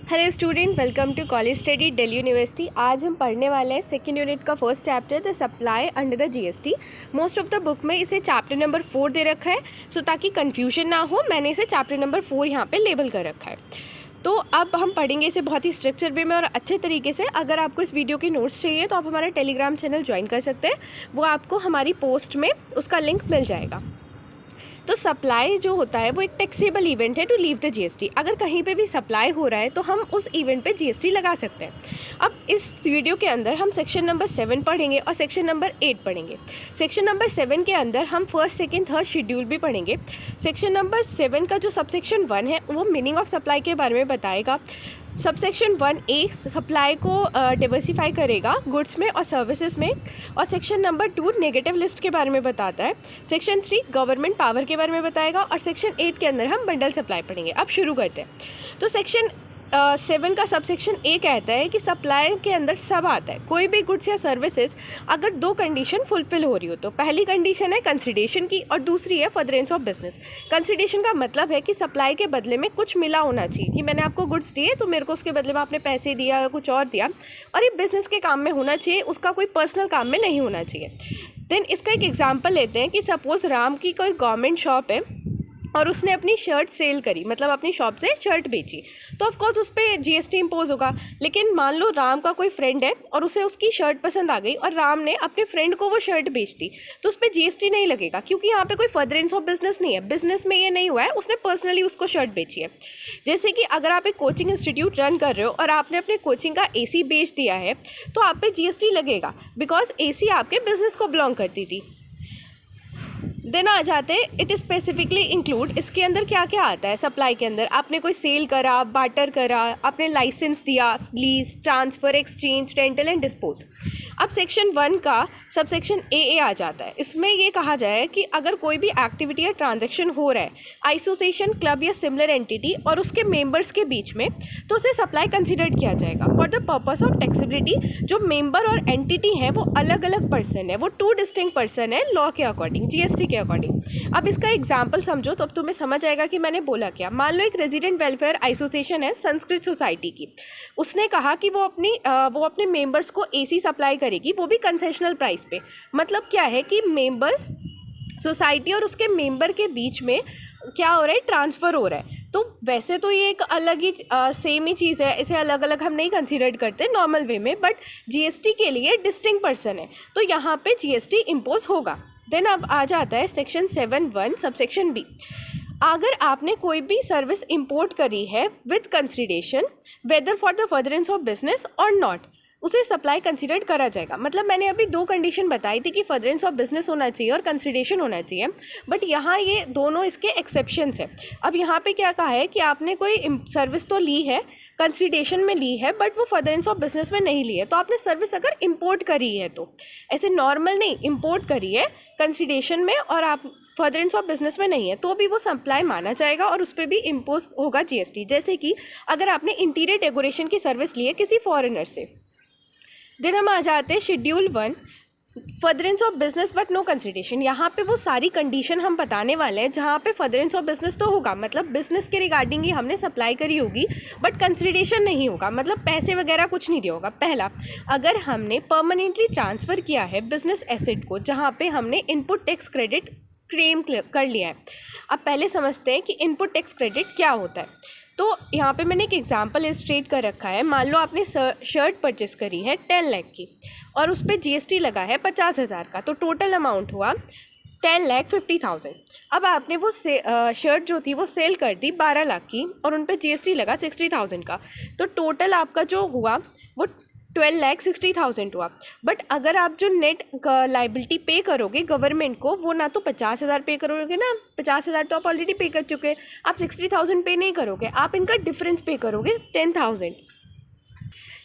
Hello student, welcome to college study Delhi university. आज हम पढ़ने वाले हैं सेकेंड यूनिट का first chapter the supply under the GST. Most of the book में इसे चैप्टर नंबर 4 दे रखा है, सो ताकि कन्फ्यूजन ना हो मैंने इसे चैप्टर नंबर 4 यहाँ पे लेबल कर रखा है। तो अब हम पढ़ेंगे इसे बहुत ही स्ट्रक्चर वे में और अच्छे तरीके से। अगर आपको इस वीडियो के नोट्स चाहिए तो आप हमारा टेलीग्राम चैनल ज्वाइन कर सकते हैं, वो आपको हमारी पोस्ट में उसका लिंक मिल जाएगा। तो सप्लाई जो होता है वो एक टैक्सेबल इवेंट है टू लीव द जीएसटी। अगर कहीं पे भी सप्लाई हो रहा है तो हम उस इवेंट पे जीएसटी लगा सकते हैं। अब इस वीडियो के अंदर हम सेक्शन नंबर 7 पढ़ेंगे और सेक्शन नंबर 8 पढ़ेंगे। सेक्शन नंबर 7 के अंदर हम फर्स्ट सेकंड थर्ड शेड्यूल भी पढ़ेंगे। सेक्शन नंबर 7 का जो सबसेक्शन 1 है वो मीनिंग ऑफ सप्लाई के बारे में बताएगा। सबसेक्शन 1A सप्लाई को डिवर्सिफाई करेगा गुड्स में और सर्विसेज में। और सेक्शन नंबर 2 नेगेटिव लिस्ट के बारे में बताता है। सेक्शन 3 गवर्नमेंट पावर के बारे में बताएगा। और सेक्शन 8 के अंदर हम बंडल सप्लाई पढ़ेंगे। अब शुरू करते हैं। तो सेक्शन 7 का सबसेक्शन ए कहता है कि सप्लाई के अंदर सब आता है, कोई भी गुड्स या सर्विसेज अगर दो कंडीशन फुलफिल हो रही हो तो पहली कंडीशन है कंसिडरेशन की और दूसरी है फर्दरेंस ऑफ बिजनेस। कंसिडरेशन का मतलब है कि सप्लाई के बदले में कुछ मिला होना चाहिए, कि मैंने आपको गुड्स दिए तो मेरे को उसके बदले में आपने पैसे दिया या कुछ और दिया, और ये बिजनेस के काम में होना चाहिए, उसका कोई पर्सनल काम में नहीं होना चाहिए। देन इसका एक एग्जाम्पल लेते हैं कि सपोज राम की कोई गवर्नमेंट शॉप है और उसने अपनी शर्ट सेल करी, मतलब अपनी शॉप से शर्ट बेची, तो ऑफकोर्स उस पर जीएसटी इम्पोज होगा। लेकिन मान लो राम का कोई फ्रेंड है और उसे उसकी शर्ट पसंद आ गई और राम ने अपने फ्रेंड को वो शर्ट बेच दी, तो उस पर जीएसटी नहीं लगेगा, क्योंकि यहाँ पे कोई फर्दरेंस ऑफ बिजनेस नहीं है, बिजनेस में ये नहीं हुआ है, उसने पर्सनली उसको शर्ट बेची है। जैसे कि अगर आप एक कोचिंग इंस्टीट्यूट रन कर रहे हो और आपने अपने कोचिंग का एसी बेच दिया है तो आप पे जीएसटी लगेगा, बिकॉज एसी आपके बिजनेस को बिलोंग करती थी। देन आ जाते हैं इट स्पेसिफिकली इंक्लूड। इसके अंदर क्या क्या आता है सप्लाई के अंदर? आपने कोई सेल करा, बार्टर करा, आपने लाइसेंस दिया, lease, transfer, exchange, rental and dispose. अब सेक्शन 1 का सबसेक्शन ए आ जाता है। इसमें ये कहा जाए कि अगर कोई भी एक्टिविटी या ट्रांजैक्शन हो रहा है एसोसिएशन, क्लब या सिमिलर एंटिटी और उसके मेंबर्स के बीच में, तो उसे सप्लाई कंसिडर किया जाएगा for the purpose of taxability. जो मेंबर और एंटिटी है वो अलग अलग पर्सन है, वो 2 डिस्टिंक्ट पर्सन है लॉ के अकॉर्डिंग, जीएसटी के अकॉर्डिंग। अब इसका एग्जाम्पल समझो तो अब तुम्हें समझ आएगा कि मैंने बोला क्या। मान लो एक रेजिडेंट वेलफेयर एसोसिएशन है संस्कृत सोसाइटी की, उसने कहा कि वो अपने मेंबर्स को एसी सप्लाई करेगी, वो भी कंसेशनल प्राइस पे। मतलब क्या है कि मेंबर सोसाइटी और उसके मेंबर के बीच में क्या हो रहा है, ट्रांसफ़र हो रहा है। तो वैसे तो ये एक अलग ही सेम ही चीज़ है, इसे अलग अलग हम नहीं कंसीडर करते नॉर्मल वे में, बट जीएसटी के लिए डिस्टिंक्ट पर्सन है तो यहाँ पे जीएसटी इम्पोज होगा। देन अब आ जाता है सेक्शन 7(1) सबसेक्शन बी। अगर आपने कोई भी सर्विस इंपोर्ट करी है with consideration whether for the furtherance of business और नॉट, उसे सप्लाई कंसिडर्ड करा जाएगा। मतलब मैंने अभी 2 कंडीशन बताई थी कि फर्दरेंस ऑफ बिजनेस होना चाहिए और कंसिडरेशन होना चाहिए, बट यहाँ ये दोनों इसके एक्सेप्शंस है। अब यहाँ पे क्या कहा है कि आपने कोई सर्विस तो ली है, कंसिडरेशन में ली है, बट वो फर्दरेंस ऑफ बिजनेस में नहीं ली है। तो आपने सर्विस अगर इंपोर्ट करी है तो ऐसे नॉर्मल नहीं, इंपोर्ट करी है कंसिडरेशन में और आप फर्दरेंस ऑफ बिजनेस में नहीं है, तो भी वो सप्लाई माना जाएगा और उस पर भी इम्पोज होगा जीएसटी। जैसे कि अगर आपने इंटीरियर डेकोरेशन की सर्विस ली है किसी फॉरेनर से। देन हम आ जाते हैं schedule 1 furtherance of business but no consideration. यहाँ पे वो सारी कंडीशन हम बताने वाले हैं जहाँ पे फर्दरेंस ऑफ बिजनेस तो होगा, मतलब बिजनेस के रिगार्डिंग ही हमने सप्लाई करी होगी, बट कंसिडरेशन नहीं होगा, मतलब पैसे वगैरह कुछ नहीं दिया होगा। पहला, अगर हमने परमानेंटली ट्रांसफ़र किया है बिजनेस एसेट को जहाँ पे हमने इनपुट टैक्स क्रेडिट क्लेम कर लिया है। अब पहले समझते हैं कि इनपुट टैक्स क्रेडिट क्या होता है। तो यहाँ पे मैंने एक एग्जांपल इलस्ट्रेट कर रखा है। मान लो आपने शर्ट परचेस करी है 10 लाख की और उस पर जीएसटी लगा है 50,000 का, तो टोटल अमाउंट हुआ 10,50,000। अब आपने वो शर्ट जो थी वो सेल कर दी 12 लाख की और उन पर जीएसटी लगा 60,000 का, तो टोटल आपका जो हुआ वो 12,60,000 हुआ। बट अगर आप जो नेट लाइबिलिटी पे करोगे गवर्नमेंट को, वो ना तो 50,000 पे करोगे, ना 50,000 तो आप ऑलरेडी पे कर चुके हैं, आप 60,000 पे नहीं करोगे, आप इनका डिफरेंस पे करोगे 10,000।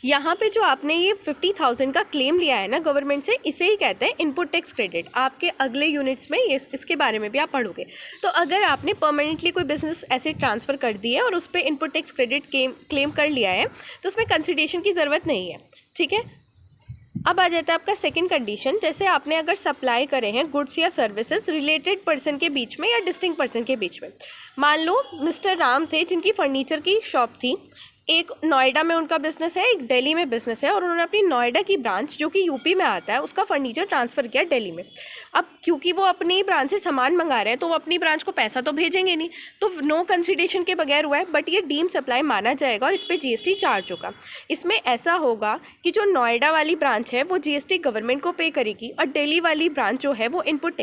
यहाँ पे जो आपने ये 50,000 का क्लेम लिया है ना गवर्नमेंट से, इसे ही कहते हैं इनपुट टैक्स क्रेडिट। आपके अगले यूनिट्स में ये इसके बारे में भी आप पढ़ोगे। तो अगर आपने परमानेंटली कोई बिजनेस ऐसे ट्रांसफ़र कर दी है और उस पर इनपुट टैक्स क्रेडिट क्लेम कर लिया है तो उसमें कंसिडरेशन की ज़रूरत नहीं है, ठीक है। अब आ जाता है आपका सेकंड कंडीशन। जैसे आपने अगर सप्लाई करे हैं गुड्स या सर्विसेज रिलेटेड पर्सन के बीच में या डिस्टिंक्ट पर्सन के बीच में। मान लो मिस्टर राम थे जिनकी फर्नीचर की शॉप थी, एक नोएडा में उनका बिजनेस है, एक दिल्ली में बिजनेस है, और उन्होंने अपनी नोएडा की ब्रांच जो कि यूपी में आता है उसका फर्नीचर ट्रांसफ़र किया दिल्ली में। अब क्योंकि वो अपनी ब्रांच से सामान मंगा रहे हैं तो वो अपनी ब्रांच को पैसा तो भेजेंगे नहीं, तो नो कंसिडरेशन के बगैर हुआ है, बट ये डीम सप्लाई माना जाएगा और इस पर जीएसटी चार्ज होगा। इसमें ऐसा होगा कि जो नोएडा वाली ब्रांच है वो जीएसटी गवर्नमेंट को पे करेगी और दिल्ली वाली ब्रांच जो है वो इनपुट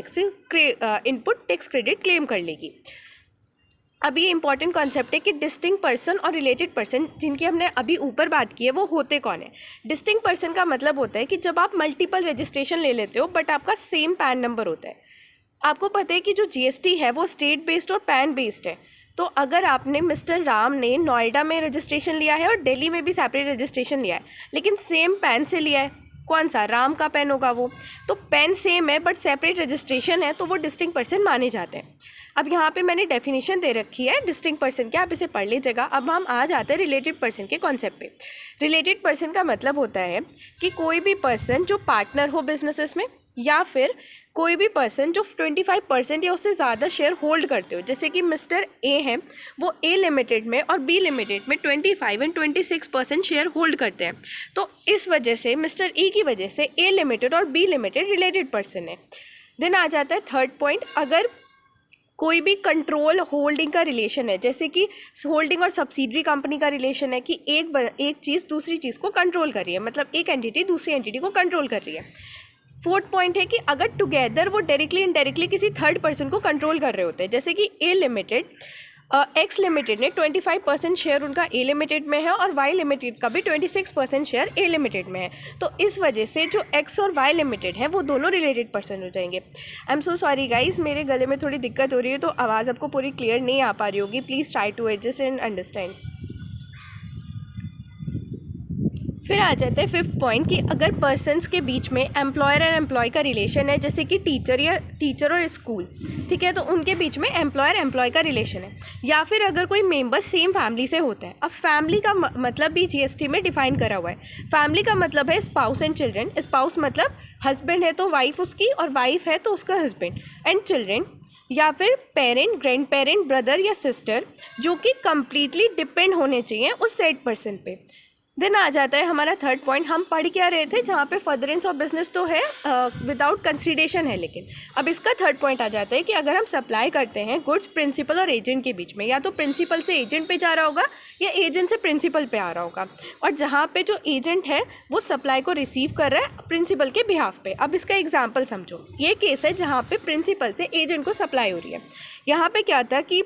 टैक्स क्रेडिट क्लेम कर लेगी। अब ये इंपॉर्टेंट कॉन्सेप्ट है कि डिस्टिंक्ट पर्सन और रिलेटेड पर्सन जिनकी हमने अभी ऊपर बात की है वो होते कौन है। डिस्टिंक्ट पर्सन का मतलब होता है कि जब आप मल्टीपल रजिस्ट्रेशन ले लेते हो बट आपका सेम पैन नंबर होता है। आपको पता है कि जो जीएसटी है वो स्टेट बेस्ड और पैन बेस्ड है, तो अगर आपने मिस्टर राम ने नोएडा में रजिस्ट्रेशन लिया है और दिल्ली में भी सेपरेट रजिस्ट्रेशन लिया है लेकिन सेम पैन से लिया है, कौन सा, राम का पेन होगा वो, तो पेन सेम है बट सेपरेट रजिस्ट्रेशन है, तो वो डिस्टिंक्ट पर्सन माने जाते हैं। अब यहाँ पे मैंने डेफिनेशन दे रखी है डिस्टिंक्ट पर्सन की, आप इसे पढ़ लीजिएगा। अब हम आ जाते हैं रिलेटेड पर्सन के कॉन्सेप्ट पे। रिलेटेड पर्सन का मतलब होता है कि कोई भी पर्सन जो पार्टनर हो बिजनेसेस में, या फिर कोई भी पर्सन जो 25% या उससे ज़्यादा शेयर होल्ड करते हो। जैसे कि मिस्टर ए हैं, वो ए लिमिटेड में और बी लिमिटेड में 25 और 26% शेयर होल्ड करते हैं, तो इस वजह से मिस्टर ई की वजह से ए लिमिटेड और बी लिमिटेड रिलेटेड पर्सन है। देन आ जाता है थर्ड पॉइंट, अगर कोई भी कंट्रोल होल्डिंग का रिलेशन है, जैसे कि होल्डिंग और सब्सिडरी कंपनी का रिलेशन है कि एक चीज़ दूसरी चीज़ को कंट्रोल कर रही है, मतलब एक एंटिटी दूसरी एंटिटी को कंट्रोल कर रही है। फोर्थ पॉइंट है कि अगर टुगेदर वो डायरेक्टली इनडायरेक्टली किसी थर्ड पर्सन को कंट्रोल कर रहे होते हैं, जैसे कि ए लिमिटेड एक्स लिमिटेड ने 25% शेयर उनका ए लिमिटेड में है और वाई लिमिटेड का भी 26% शेयर ए लिमिटेड में है, तो इस वजह से जो एक्स और वाई लिमिटेड है वो दोनों रिलेटेड पर्सन हो जाएंगे। I am so sorry guys, मेरे गले में थोड़ी दिक्कत हो रही है तो आवाज़ आपको पूरी क्लियर नहीं आ पा रही होगी, please try to adjust and understand. फिर आ जाते हैं फिफ्थ पॉइंट कि अगर पर्सन्स के बीच में एम्प्लॉयर एंड एम्प्लॉय का रिलेशन है, जैसे कि टीचर और स्कूल, ठीक है, तो उनके बीच में एम्प्लॉयर एम्प्लॉय का रिलेशन है। या फिर अगर कोई मेंबर सेम फैमिली से होता है। अब फैमिली का मतलब भी जीएसटी में डिफाइन करा हुआ है। फैमिली का मतलब है स्पाउस एंड चिल्ड्रन। स्पाउस मतलब हस्बैंड है तो वाइफ उसकी, और वाइफ है तो उसका हस्बैंड, एंड चिल्ड्रन या फिर पेरेंट, ग्रैंड पेरेंट, ब्रदर या सिस्टर जो कि कंप्लीटली डिपेंड होने चाहिए उस सेड पर्सन पे। देन आ जाता है हमारा थर्ड पॉइंट, हम पढ़ क्या रहे थे जहाँ पे फर्दरेंस ऑफ बिजनेस तो है विदाउट कंसिडरेशन है, लेकिन अब इसका थर्ड पॉइंट आ जाता है कि अगर हम सप्लाई करते हैं गुड्स प्रिंसिपल और एजेंट के बीच में, या तो प्रिंसिपल से एजेंट पे जा रहा होगा या एजेंट से प्रिंसिपल पे आ रहा होगा, और जहाँ पे जो एजेंट है वो सप्लाई को रिसीव कर रहा है प्रिंसिपल के बिहाफ पे। अब इसका एग्जाम्पल समझो, ये केस है जहाँ पे प्रिंसिपल से एजेंट को सप्लाई हो रही है। यहाँ पे क्या था कि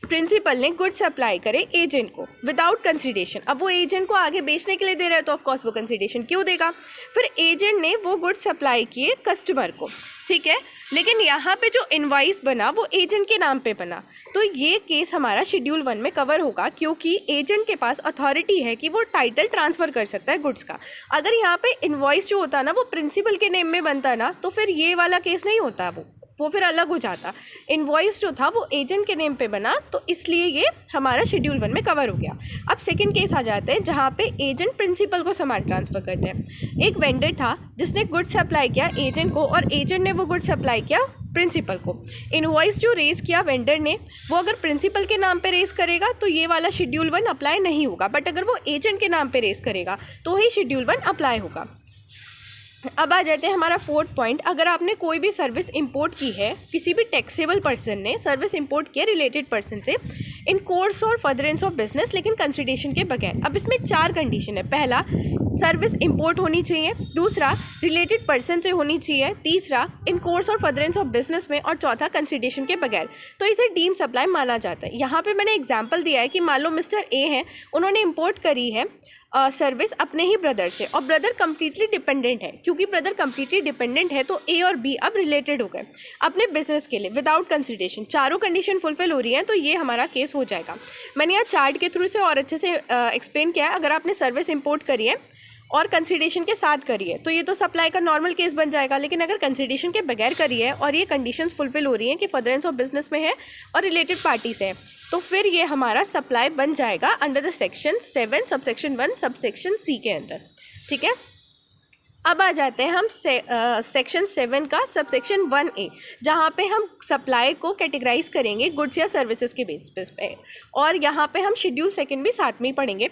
प्रिंसिपल ने गुड सप्लाई करे एजेंट को विदाउट कंसिडरेशन। अब वो एजेंट को आगे बेचने के लिए दे रहा है तो ऑफकोर्स वो कंसिडरेशन क्यों देगा। फिर एजेंट ने वो गुड सप्लाई किए कस्टमर को, ठीक है, लेकिन यहाँ पे जो इनवाइस बना वो एजेंट के नाम पे बना, तो ये केस हमारा शेड्यूल 1 में कवर होगा, क्योंकि एजेंट के पास अथॉरिटी है कि वो टाइटल ट्रांसफ़र कर सकता है गुड्स का। अगर यहाँ पे इनवाइस जो होता ना वो प्रिंसिपल के नेम में बनता ना, तो फिर ये वाला केस नहीं होता, वो फिर अलग हो जाता। इनवॉइस जो था वो एजेंट के नेम पे बना, तो इसलिए ये हमारा शेड्यूल 1 में कवर हो गया। अब सेकंड केस आ जाते हैं जहाँ पे एजेंट प्रिंसिपल को सामान ट्रांसफ़र करते हैं। एक वेंडर था जिसने गुड सप्लाई किया एजेंट को और एजेंट ने वो गुड सप्लाई किया प्रिंसिपल को। इनवॉइस जो रेज़ किया वेंडर ने वो अगर प्रिंसिपल के नाम पे रेज़ करेगा तो ये वाला शेड्यूल 1 अप्लाई नहीं होगा, बट अगर वो एजेंट के नाम पे रेज़ करेगा तो ही शेड्यूल 1 अप्लाई होगा। अब आ जाते हैं हमारा फोर्थ पॉइंट, अगर आपने कोई भी सर्विस इंपोर्ट की है, किसी भी टैक्सेबल पर्सन ने सर्विस इंपोर्ट किया रिलेटेड पर्सन से इन कोर्स और फर्दरेंस ऑफ बिजनेस, लेकिन कंसिडरेशन के बगैर। अब इसमें 4 कंडीशन है। पहला, सर्विस इंपोर्ट होनी चाहिए। दूसरा, रिलेटेड पर्सन से होनी चाहिए। तीसरा, इन कोर्स और फर्दरेंस ऑफ बिजनेस में। और चौथा, कंसिडरेशन के बगैर। तो इसे डीम सप्लाई माना जाता है। यहाँ पे मैंने एग्जाम्पल दिया है कि मान लो मिस्टर ए हैं, उन्होंने इंपोर्ट करी है सर्विस अपने ही ब्रदर से, और ब्रदर कंप्लीटली डिपेंडेंट है। क्योंकि ब्रदर कंप्लीटली डिपेंडेंट है तो ए और बी अब रिलेटेड हो गए अपने बिजनेस के लिए विदाउट कंसिडरेशन। चारों कंडीशन फुलफिल हो रही हैं तो ये हमारा केस हो जाएगा। मैंने यहाँ चार्ट के थ्रू से और अच्छे से एक्सप्लेन किया है। अगर आपने सर्विस इंपोर्ट करी है और कंसिडरेशन के साथ करी है तो ये तो सप्लाई का नॉर्मल केस बन जाएगा, लेकिन अगर कंसिडरेशन के बगैर करी है और ये कंडीशंस फुलफिल हो रही हैं कि फर्दरेंस ऑफ बिजनेस में है और रिलेटेड पार्टी से है, तो फिर ये हमारा सप्लाई बन जाएगा under the section 7 subsection 1 subsection C के अंदर, ठीक है। अब आ जाते हैं हम सेक्शन 7 का सबसेक्शन 1A, जहाँ पे हम सप्लाई को कैटेगराइज करेंगे गुड्स या सर्विसेज के बेसिस पे, और यहाँ पे हम शेड्यूल सेकंड भी साथ में ही पढ़ेंगे।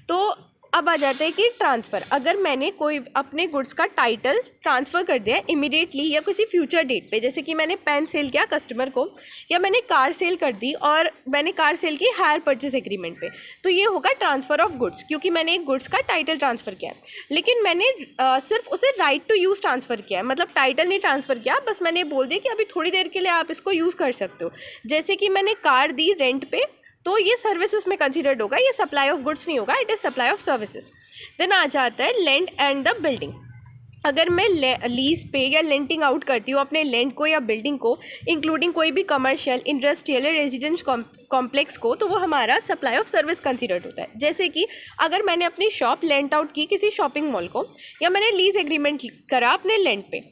तो अब आ जाते हैं कि ट्रांसफ़र, अगर मैंने कोई अपने गुड्स का टाइटल ट्रांसफ़र कर दिया इमीडिएटली या किसी फ्यूचर डेट पे, जैसे कि मैंने पेन सेल किया कस्टमर को, या मैंने कार सेल कर दी और मैंने कार सेल की हायर परचेस एग्रीमेंट पे, तो ये होगा ट्रांसफ़र ऑफ गुड्स, क्योंकि मैंने एक गुड्स का टाइटल ट्रांसफ़र किया है। लेकिन मैंने सिर्फ उसे राइट टू यूज़ ट्रांसफ़र किया है, मतलब टाइटल नहीं ट्रांसफ़र किया, बस मैंने बोल दिया कि अभी थोड़ी देर के लिए आप इसको यूज़ कर सकते हो। जैसे कि मैंने कार दी रेंट पे, तो ये सर्विसेज में कंसिडर्ड होगा, ये सप्लाई ऑफ गुड्स नहीं होगा, it is supply of services. Then आ जाता है लैंड एंड द बिल्डिंग। अगर मैं लीज पे या लेंटिंग आउट करती हूँ अपने लैंड को या बिल्डिंग को, इंक्लूडिंग कोई भी कमर्शियल, इंडस्ट्रियल या रेजिडेंस कॉम्प्लेक्स को, तो वो हमारा सप्लाई ऑफ सर्विस कंसिडर्ड होता है। जैसे कि अगर मैंने अपनी शॉप लेंट आउट की किसी शॉपिंग मॉल को, या मैंने लीज एग्रीमेंट करा अपने लैंड पे।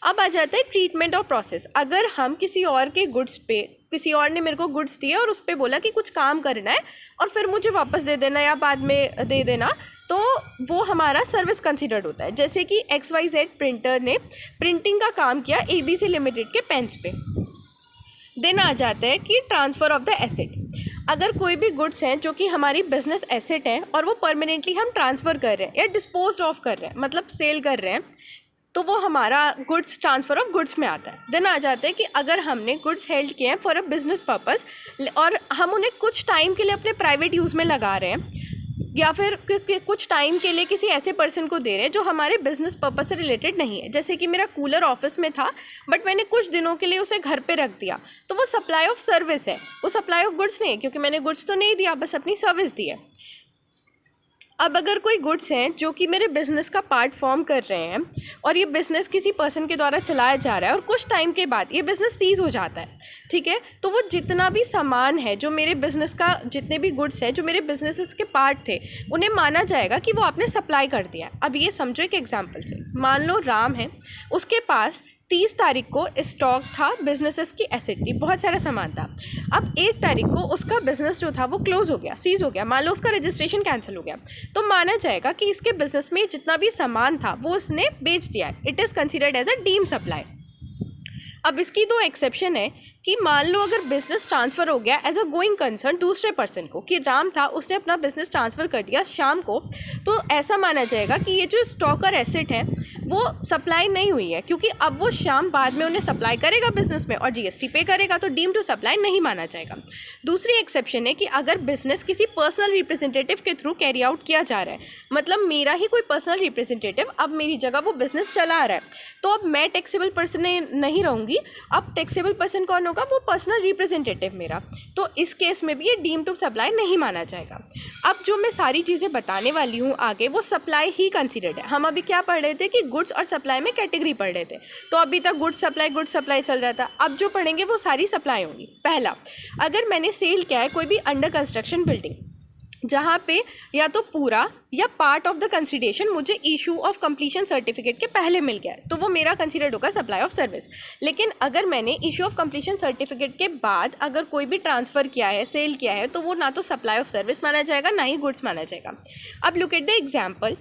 अब आ जाता है ट्रीटमेंट ऑफ प्रोसेस। अगर हम किसी और के गुड्स पे, किसी और ने मेरे को गुड्स दिए और उस पर बोला कि कुछ काम करना है और फिर मुझे वापस दे देना या बाद में दे देना, तो वो हमारा सर्विस कंसिडर्ड होता है। जैसे कि XYZ प्रिंटर ने प्रिंटिंग का काम किया ABC लिमिटेड के पेन्स पे। देन आ जाता है कि ट्रांसफ़र ऑफ द एसेट। अगर कोई भी गुड्स हैं जो कि हमारी बिजनेस एसेट हैं और वो परमानेंटली हम ट्रांसफ़र कर रहे हैं या डिस्पोज ऑफ कर रहे हैं, मतलब सेल कर रहे हैं, तो वो हमारा गुड्स ट्रांसफ़र ऑफ गुड्स में आता है। देन आ जाता है कि अगर हमने गुड्स हेल्ड किए हैं फॉर अ बिजनेस पर्पस और हम उन्हें कुछ टाइम के लिए अपने प्राइवेट यूज़ में लगा रहे हैं, या फिर कुछ टाइम के लिए किसी ऐसे पर्सन को दे रहे हैं जो हमारे बिजनेस पर्पस से रिलेटेड नहीं है। जैसे कि मेरा कूलर ऑफिस में था बट मैंने कुछ दिनों के लिए उसे घर पे रख दिया, तो वो सप्लाई ऑफ सर्विस है, वो सप्लाई ऑफ गुड्स नहीं है, क्योंकि मैंने गुड्स तो नहीं दिया, बस अपनी सर्विस दी है। अब अगर कोई गुड्स हैं जो कि मेरे बिज़नेस का पार्ट फॉर्म कर रहे हैं और ये बिज़नेस किसी पर्सन के द्वारा चलाया जा रहा है और कुछ टाइम के बाद ये बिज़नेस सीज हो जाता है, ठीक है, तो वो जितना भी सामान है जो मेरे बिज़नेस का, जितने भी गुड्स हैं जो मेरे बिज़नेस के पार्ट थे, उन्हें माना जाएगा कि वो आपने सप्लाई कर दिया है। अब ये समझो एक एग्जाम्पल से, मान लो राम है, उसके पास 30 तारीख को स्टॉक था, बिजनेसेस की एसेट थी, बहुत सारा सामान था। अब 1 तारीख को उसका बिजनेस जो था वो क्लोज हो गया, सीज हो गया, मान लो उसका रजिस्ट्रेशन कैंसिल हो गया, तो माना जाएगा कि इसके बिजनेस में जितना भी सामान था वो उसने बेच दिया है। It is considered as a deem supply. अब इसकी 2 एक्सेप्शन है कि मान लो अगर बिजनेस ट्रांसफ़र हो गया एज अ गोइंग कंसर्न दूसरे पर्सन को, कि राम था उसने अपना बिजनेस ट्रांसफ़र कर दिया शाम को, तो ऐसा माना जाएगा कि ये जो स्टॉक और एसेट है वो सप्लाई नहीं हुई है, क्योंकि अब वो शाम बाद में उन्हें सप्लाई करेगा बिजनेस में और GST पे करेगा, तो डीम टू सप्लाई नहीं माना जाएगा। दूसरी एक्सेप्शन है कि अगर बिजनेस किसी पर्सनल रिप्रेजेंटेटिव के थ्रू कैरी आउट किया जा रहा है, मतलब मेरा ही कोई पर्सनल रिप्रेजेंटेटिव अब मेरी जगह वो बिजनेस चला रहा है, तो अब मैं टैक्सेबल पर्सन नहीं रहूँगी, अब टैक्सेबल पर्सन कौन होगा, वो पर्सनल रिप्रेजेंटेटिव मेरा, तो इस केस में भी ये डीम टू सप्लाई नहीं माना जाएगा। अब जो मैं सारी चीज़ें बताने वाली हूँ आगे, वो सप्लाई ही कंसिडर्ड है। हम अभी क्या पढ़ रहे थे कि गुड्स और सप्लाई में कैटेगरी पढ़ रहे थे, तो अभी तक गुड्स सप्लाई चल रहा था। अब जो पढ़ेंगे वो सारी सप्लाई होंगी। पहला, अगर मैंने सेल किया है कोई भी अंडर कंस्ट्रक्शन बिल्डिंग, जहाँ पे या तो पूरा या पार्ट ऑफ द कंसिडरेशन मुझे इशू ऑफ कंप्लीशन सर्टिफिकेट के पहले मिल गया है, तो वो मेरा कंसिडर्ड होगा सप्लाई ऑफ सर्विस। लेकिन अगर मैंने इशू ऑफ कंप्लीशन सर्टिफिकेट के बाद अगर कोई भी ट्रांसफ़र किया है, सेल किया है, तो वो ना तो सप्लाई ऑफ सर्विस माना जाएगा ना ही गुड्स माना जाएगा। अब लुक एट द एग्जाम्पल।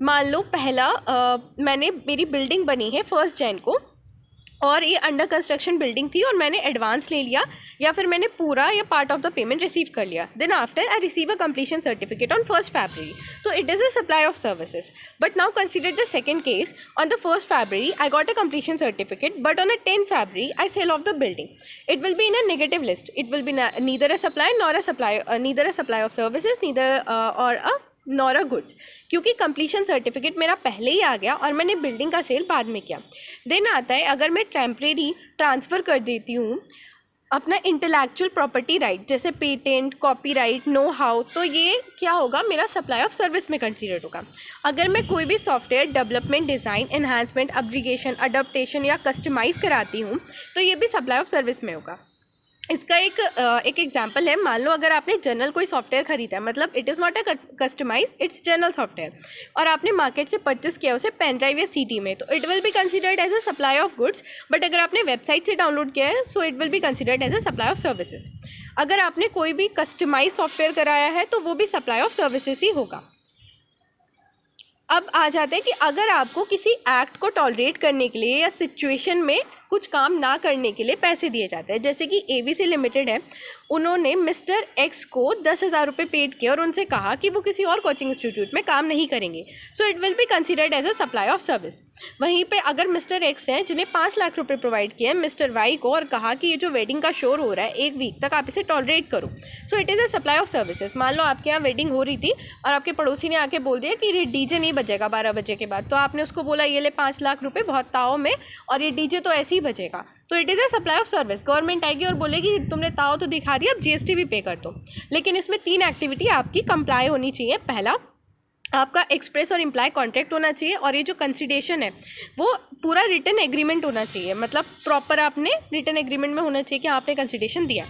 मान लो पहला मेरी बिल्डिंग बनी है 1 जनवरी को और ये अंडर कंस्ट्रक्शन बिल्डिंग थी और मैंने एडवांस ले लिया या फिर मैंने पूरा या part of the payment receive कर लिया। Then after I receive a completion certificate on 1 फरवरी, तो it is a supply of services. But now consider the second case, on the 1 फरवरी I got a completion certificate but on a 10 फरवरी I sell off the building. It will be in a negative list, it will be neither a supply nor a supply, neither a supply of services neither और अ nor अ goods, क्योंकि completion certificate मेरा पहले ही आ गया और मैंने building का cell बाद में किया। देन आता है अगर मैं टेम्परेरी ट्रांसफ़र कर देती हूँ अपना इंटेलेक्चुअल प्रॉपर्टी राइट, जैसे पेटेंट, कॉपीराइट, नो हाउ, तो ये क्या होगा, मेरा सप्लाई ऑफ सर्विस में कंसीडर होगा। अगर मैं कोई भी software development, design, enhancement, upgradation, adaptation या कस्टमाइज़ कराती हूँ, तो ये भी सप्लाई ऑफ सर्विस में होगा। इसका एक एग्जांपल है, मान लो अगर आपने जनरल कोई सॉफ्टवेयर खरीदा है, मतलब it is not a customise, it's general software, और आपने मार्केट से परचेस किया उसे पेन ड्राइव या CD में, तो it will be considered as a supply of goods. But अगर आपने वेबसाइट से डाउनलोड किया है, so it will be considered as a supply of services. अगर आपने कोई भी कस्टमाइज सॉफ्टवेयर कराया है तो वो भी सप्लाई ऑफ सर्विसेज ही होगा। अब आ जाते हैं कि अगर आपको किसी एक्ट को टॉलरेट करने के लिए या सिचुएशन में कुछ काम ना करने के लिए पैसे दिए जाते हैं, जैसे कि एबीसी लिमिटेड है, उन्होंने मिस्टर एक्स को 10,000 रुपये पेड किए और उनसे कहा कि वो किसी और कोचिंग इंस्टीट्यूट में काम नहीं करेंगे, so it will be considered as a supply of service. वहीं पे अगर मिस्टर एक्स हैं जिन्हें 5 लाख रुपए प्रोवाइड किए हैं मिस्टर वाई को और कहा कि ये जो वेडिंग का शोर हो रहा है 1 वीक तक आप इसे टॉलरेट करो, so it is a supply of services. मान लो आपके यहाँ वेडिंग हो रही थी और आपके पड़ोसी ने आके बोल दिया कि ये डीजे नहीं बजेगा 12 बजे के बाद, तो आपने उसको बोला ये ले 5 लाख रुपये बहुत ताओ में और ये डीजे तो ऐसे ही बजेगा, तो it is a supply of service. Government आएगी और बोलेगी तुमने ताओ तो दिखा दिया, अब जीएसटी भी पे कर दो। लेकिन इसमें 3 एक्टिविटी आपकी कंप्लाई होनी चाहिए। पहला, आपका एक्सप्रेस और इम्प्लाई कॉन्ट्रैक्ट होना चाहिए और ये जो कंसिडरेशन है वो पूरा रिटन एग्रीमेंट होना चाहिए, मतलब प्रॉपर आपने रिटन एग्रीमेंट में होना चाहिए कि आपने कंसिडरेशन दिया,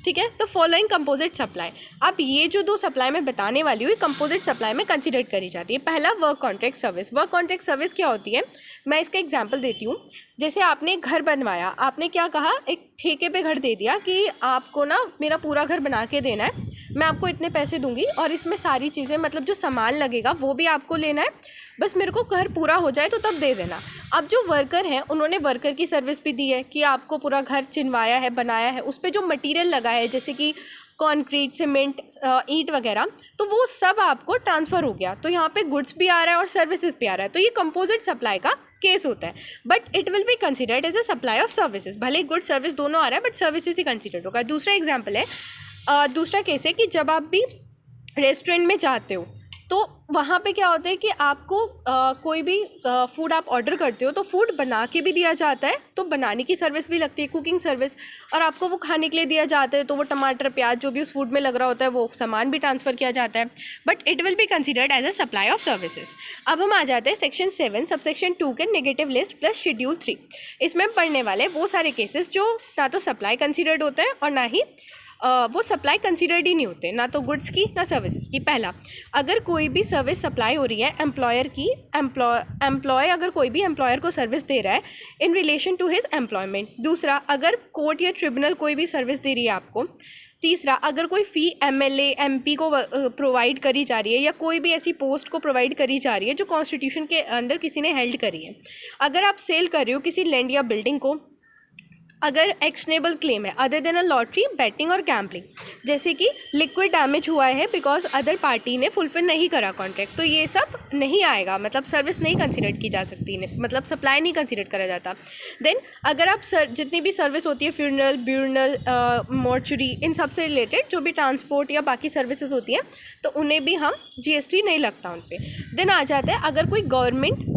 ठीक है। तो फॉलोइंग कंपोजिट सप्लाई, अब ये जो 2 सप्लाई मैं बताने वाली हूँ कंपोजिट सप्लाई में कंसिडर करी जाती है। पहला, work contract service. Work contract service क्या होती है, मैं इसका एग्जांपल देती हूँ। जैसे आपने घर बनवाया, आपने क्या कहा, एक ठेके पे घर दे दिया कि आपको ना मेरा पूरा घर बना के देना है, मैं आपको इतने पैसे दूंगी और इसमें सारी चीज़ें मतलब जो सामान लगेगा वो भी आपको लेना है, बस मेरे को घर पूरा हो जाए तो तब दे देना। अब जो वर्कर हैं उन्होंने वर्कर की सर्विस भी दी है कि आपको पूरा घर चिनवाया है, बनाया है, उस पर जो मटेरियल लगा है जैसे कि कंक्रीट, सीमेंट, ईंट वगैरह, तो वो सब आपको ट्रांसफ़र हो गया, तो यहाँ पे गुड्स भी आ रहा है और सर्विसेज भी आ रहा है, तो ये कंपोजिट सप्लाई का केस होता है। But it will be considered as a supply of services, भले गुड सर्विस दोनों आ रहा है बट सर्विसेज ही कंसिडर्ड होगा। दूसरा एग्जाम्पल है, दूसरा केस है कि जब आप भी रेस्टोरेंट में जाते हो तो वहाँ पे क्या होता है कि आपको कोई भी फूड आप ऑर्डर करते हो तो फूड बना के भी दिया जाता है, तो बनाने की सर्विस भी लगती है, कुकिंग सर्विस, और आपको वो खाने के लिए दिया जाता है, तो वो टमाटर प्याज जो भी उस फूड में लग रहा होता है वो सामान भी ट्रांसफ़र किया जाता है, but it will be considered as a supply of services. अब हम आ जाते हैं सेक्शन 7 सबसेक्शन 2 के नेगेटिव लिस्ट प्लस शेड्यूल 3। इसमें पढ़ने वाले वो सारे केसेस जो ना तो सप्लाई कंसिडर्ड होते हैं और ना ही वो सप्लाई कंसिडर्ड ही नहीं होते, ना तो गुड्स की ना सर्विसेज की। पहला, अगर कोई भी सर्विस सप्लाई हो रही है एम्प्लॉयर की, एम्प्लॉय अगर कोई भी एम्प्लॉयर को सर्विस दे रहा है in relation to his employment. दूसरा, अगर कोर्ट या ट्रिब्यूनल कोई भी सर्विस दे रही है आपको। तीसरा, अगर कोई फ़ी एमएलए एमपी को प्रोवाइड करी जा रही है या कोई भी ऐसी पोस्ट को प्रोवाइड करी जा रही है जो कॉन्स्टिट्यूशन के अंडर किसी ने हेल्ड करी है। अगर आप सेल कर रहे हो किसी लैंड या बिल्डिंग को, अगर एक्शनेबल क्लेम है other than a lottery, batting और गैम्बलिंग, जैसे कि लिक्विड डैमेज हुआ है बिकॉज अदर पार्टी ने फुलफिल नहीं करा कॉन्ट्रैक्ट, तो ये सब नहीं आएगा, मतलब सर्विस नहीं कंसिडर की जा सकती, मतलब सप्लाई नहीं कंसिडर करा जाता। देन अगर आप जितनी भी सर्विस होती है फ्यूनरल, ब्यूरनल, मॉर्चुरी, इन सब से रिलेटेड जो भी ट्रांसपोर्ट या बाकी सर्विसेज होती हैं तो उन्हें भी हम जीएसटी नहीं लगता उन पर। देन आ जाता है अगर कोई गवर्नमेंट,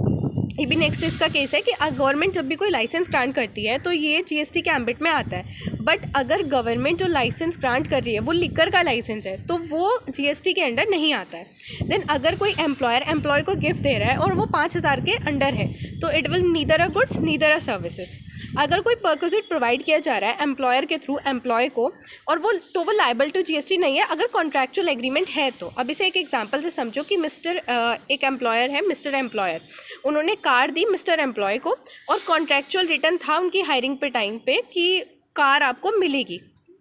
ये भी नेक्स्ट इसका केस है कि गवर्नमेंट जब भी कोई लाइसेंस ग्रांट करती है तो ये जीएसटी के एम्बिट में आता है, बट अगर गवर्नमेंट जो लाइसेंस ग्रांट कर रही है वो लिकर का लाइसेंस है तो वो जीएसटी के अंडर नहीं आता है। देन अगर कोई एम्प्लॉयर एम्प्लॉय को गिफ्ट दे रहा है और वो 5,000 के अंडर है तो it will neither a goods neither a services. अगर कोई परक्विजिट प्रोवाइड किया जा रहा है एम्प्लॉयर के थ्रू एम्प्लॉय को और वो तो वो लायबल टू जीएसटी नहीं है अगर कॉन्ट्रैक्चुअल एग्रीमेंट है तो। अब इसे एक एग्जांपल से समझो कि एक एम्प्लॉयर है मिस्टर एम्प्लॉयर, उन्होंने कार दी मिस्टर एम्प्लॉय को और कॉन्ट्रैक्चुअल रिटर्न था उनकी हायरिंग पे टाइम पे कि कार आपको मिलेगी,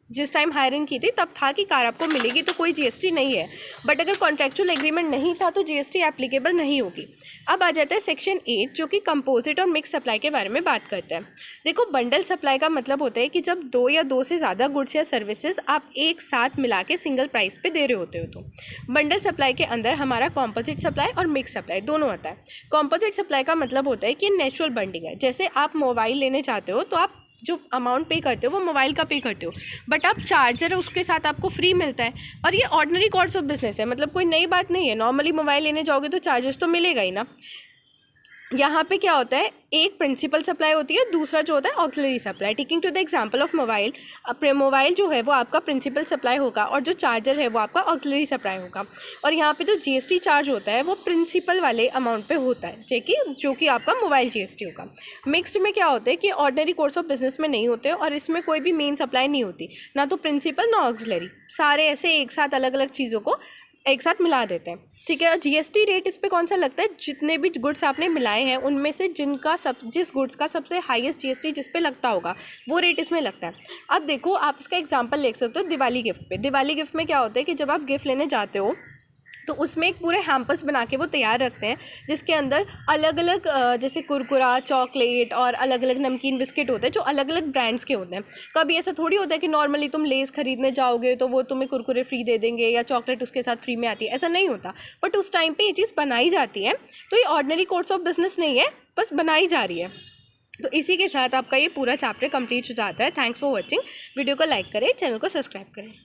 जिस टाइम हायरिंग की थी तब था कि कार आपको मिलेगी, तो कोई जीएसटी नहीं है। बट अगर कॉन्ट्रैक्चुअल एग्रीमेंट नहीं था तो जीएसटी एप्लीकेबल नहीं होगी। अब आ जाता है सेक्शन 8 जो कि कंपोजिट और मिक्स सप्लाई के बारे में बात करता है। देखो, बंडल सप्लाई का मतलब होता है कि जब 2 या 2 से ज़्यादा गुड्स या सर्विसेज आप एक साथ मिला के सिंगल प्राइस पे दे रहे होते हो। तो बंडल सप्लाई के अंदर हमारा कॉम्पोजिट सप्लाई और मिक्स सप्लाई दोनों आता है। कॉम्पोजिट सप्लाई का मतलब होता है कि नेचुरल बंडिंग है, जैसे आप मोबाइल लेने चाहते हो तो आप जो अमाउंट पे करते हो वो मोबाइल का पे करते हो, बट आप चार्जर उसके साथ आपको फ्री मिलता है और ये ऑर्डिनरी कोर्स ऑफ बिजनेस है, मतलब कोई नई बात नहीं है। नॉर्मली मोबाइल लेने जाओगे तो चार्जर्स तो मिलेगा ही ना। यहाँ पे क्या होता है, एक प्रिंसिपल सप्लाई होती है, दूसरा जो होता है auxiliary supply. Taking to the example of mobile, mobile जो है वो आपका प्रिंसिपल सप्लाई होगा और जो चार्जर है वो आपका ऑक्सिलरी सप्लाई होगा। और यहाँ पे जो जीएसटी चार्ज होता है वो प्रिंसिपल वाले अमाउंट पे होता है, जो कि आपका मोबाइल जीएसटी होगा। मिक्स्ड में क्या होता है कि ऑर्डिनरी कोर्स ऑफ बिजनेस में नहीं होते और इसमें कोई भी मेन सप्लाई नहीं होती, ना तो प्रिंसिपल ना ऑक्सिलरी, सारे ऐसे एक साथ अलग अलग चीज़ों को एक साथ मिला देते हैं। ठीक है, जीएसटी रेट इस पे कौन सा लगता है, जितने भी गुड्स आपने मिलाए हैं उनमें से जिस गुड्स का सबसे हाईएस्ट जीएसटी जिस पे लगता होगा वो रेट इसमें लगता है। अब देखो, आप इसका एग्जांपल ले सकते हो दिवाली गिफ्ट पे। दिवाली गिफ्ट में क्या होता है कि जब आप गिफ्ट लेने जाते हो तो उसमें एक पूरे हैम्पर्स बना के वो तैयार रखते हैं, जिसके अंदर अलग अलग जैसे कुरकुरा, चॉकलेट और अलग अलग नमकीन बिस्किट होते हैं जो अलग अलग ब्रांड्स के होते हैं। कभी ऐसा थोड़ी होता है कि नॉर्मली तुम लेस खरीदने जाओगे तो वो तुम्हें कुरकुरे फ्री दे देंगे या चॉकलेट उसके साथ फ्री में आती है, ऐसा नहीं होता। बट उस टाइम पे ये चीज़ बनाई जाती है, तो ये ऑर्डिनरी कोर्स ऑफ बिजनेस नहीं है, बस बनाई जा रही है। तो इसी के साथ आपका ये पूरा चैप्टर कंप्लीट हो जाता है। Thanks for watching. वीडियो को लाइक करें, चैनल को सब्सक्राइब करें।